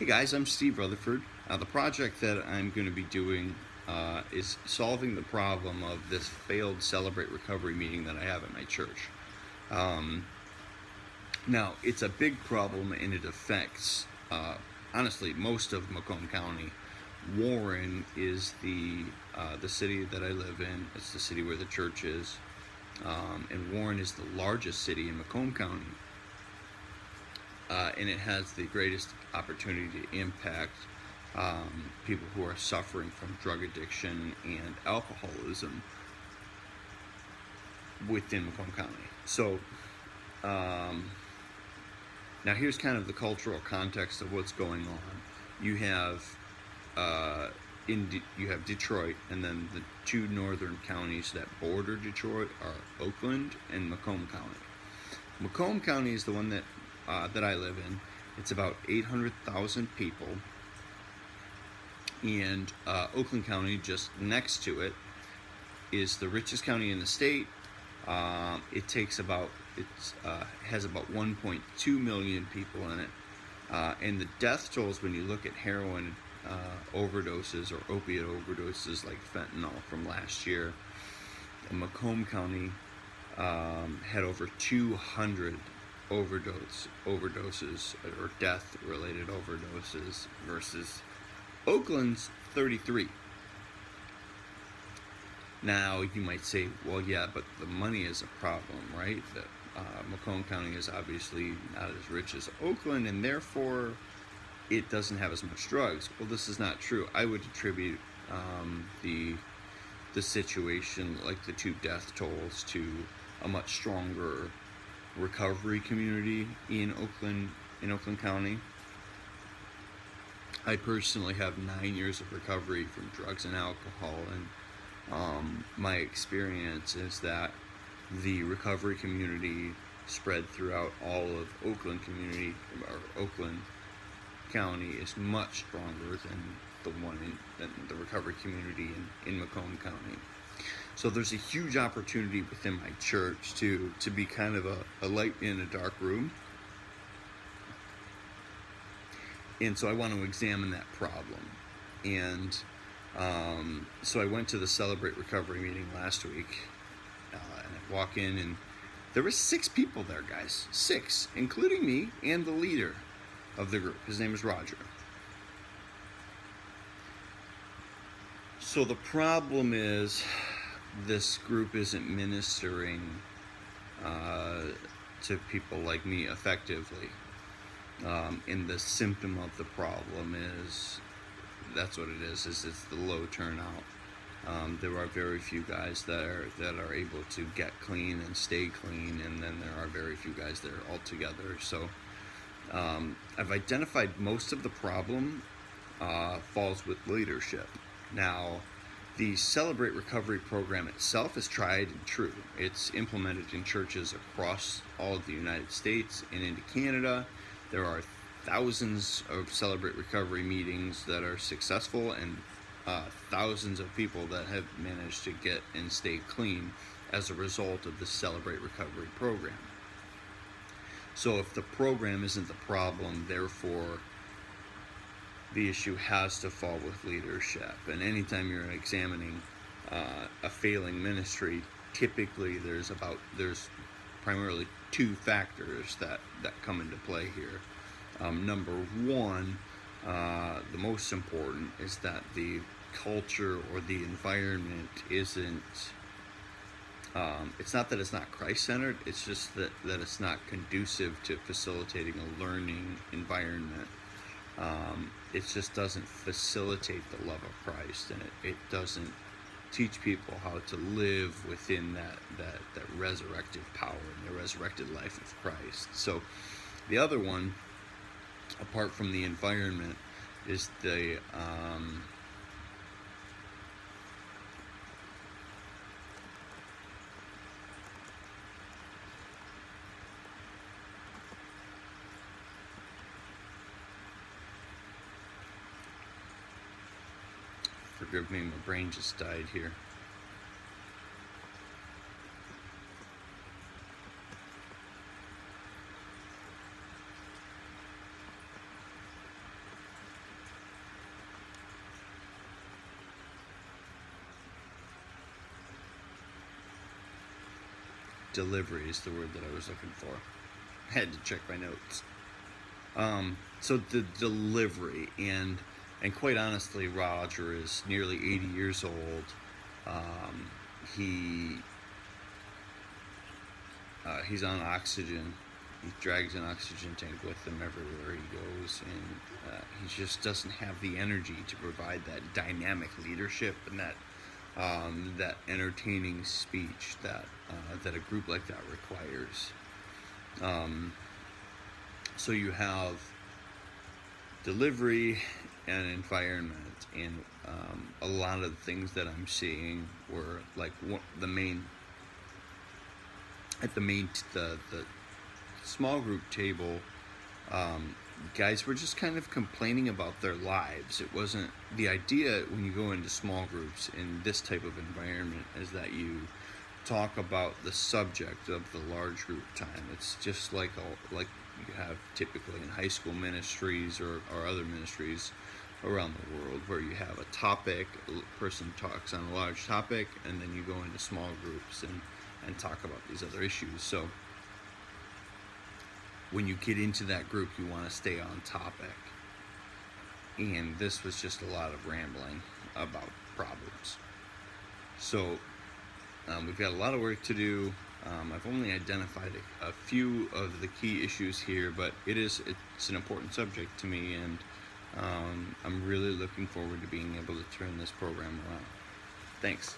Hey guys, I'm Steve Rutherford. The project that I'm going to be doing is solving the problem of this failed Celebrate Recovery meeting that I have at my church. Now, it's a big problem and it affects, honestly, most of Macomb County. Warren is the city that I live in. It's the city where the church is. And Warren is the largest city in Macomb County. And it has the greatest opportunity to impact people who are suffering from drug addiction and alcoholism within Macomb County. So now here's kind of the cultural context of what's going on. You have you have Detroit, and then the two northern counties that border Detroit are Oakland and Macomb County. Macomb County is the one that I live in. It's about 800,000 people, and Oakland County, just next to it, is the richest county in the state. It has about 1.2 million people in it, and the death tolls when you look at heroin overdoses or opiate overdoses like fentanyl from last year, Macomb County had over 200 overdoses or death-related overdoses versus Oakland's 33. Now you might say, well, yeah, but the money is a problem, right? That Macomb County is obviously not as rich as Oakland, and therefore it doesn't have as much drugs. Well, this is not true. I would attribute the situation, like the two death tolls, to a much stronger recovery community in Oakland County. I personally have 9 years of recovery from drugs and alcohol, and my experience is that the recovery community spread throughout all of Oakland County is much stronger than the recovery community in Macomb County. So there's a huge opportunity within my church to be kind of a light in a dark room. And so I want to examine that problem. And so I went to the Celebrate Recovery meeting last week, and I walk in, and there were 6 people there, guys. 6, including me and the leader of the group. His name is Roger. So the problem is, this group isn't ministering to people like me effectively. And the symptom of the problem is, that's what it is it's the low turnout. There are very few guys that are able to get clean and stay clean, and then there are very few guys that are all together. So I've identified most of the problem falls with leadership. Now, the Celebrate Recovery program itself is tried and true. It's implemented in churches across all of the United States and into Canada. There are thousands of Celebrate Recovery meetings that are successful, and thousands of people that have managed to get and stay clean as a result of the Celebrate Recovery program. So if the program isn't the problem, therefore the issue has to fall with leadership. And anytime you're examining a failing ministry, typically there's primarily 2 factors that come into play here. Number one, the most important, is that the culture or the environment isn't, it's not that it's not Christ-centered, it's just that it's not conducive to facilitating a learning environment. It just doesn't facilitate the love of Christ, and it doesn't teach people how to live within that resurrected power and the resurrected life of Christ. So the other one, apart from the environment, is the forgive me, my brain just died here. delivery is the word that I was looking for. I had to check my notes. So the delivery, and quite honestly, Roger is nearly 80 years old. He's on oxygen. He drags an oxygen tank with him everywhere he goes, and he just doesn't have the energy to provide that dynamic leadership and that entertaining speech that a group like that requires. So you have delivery and environment, and a lot of the things that I'm seeing were like the small group table. Guys were just kind of complaining about their lives. It wasn't the idea when you go into small groups in this type of environment is that you talk about the subject of the large group time. It's just like you have typically in high school ministries or other ministries around the world, where you have a topic, a person talks on a large topic, and then you go into small groups and talk about these other issues. So when you get into that group, you want to stay on topic. And this was just a lot of rambling about problems. So we've got a lot of work to do. I've only identified a few of the key issues here, but it's an important subject to me, and I'm really looking forward to being able to turn this program around. Thanks.